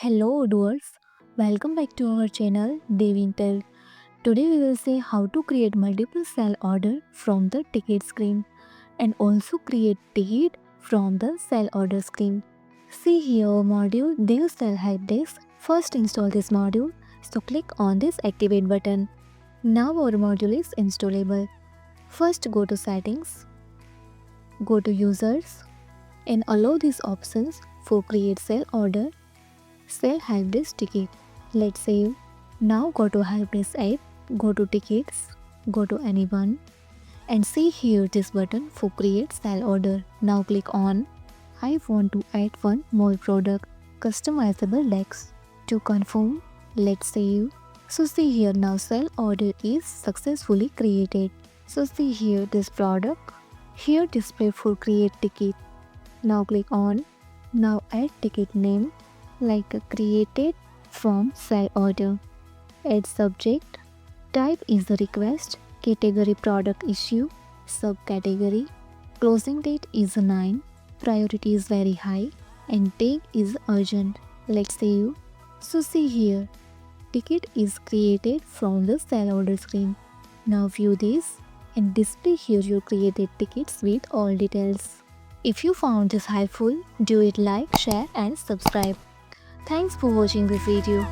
Hello doers, welcome back to our channel Devintelle. Today we will see how to create multiple sell order from the ticket screen and also create ticket from the sell order screen. See here our module Devintelle Helpdesk. First install this module, so click on this activate button. Now our module is installable. First go to settings, go to users and allow these options for create sell order, sell Helpdesk ticket. Let's save. Now go to Helpdesk app, go to tickets, go to anyone and see here this button for create sell order. Now click on I want to add one more product, customizable text. To confirm, let's save. So see here now sell order is successfully created. So see here this product. Here display for create ticket. Now click on. Now add ticket name like a created from sell order. Add subject. Type is the request. Category product issue. Subcategory. Closing date is 9. Priority is very high. And tag is urgent. Let's save. So see here. Ticket is created from the sell order screen. Now view this and display here your created tickets with all details. If you found this helpful, do it like, share and subscribe. Thanks for watching this video.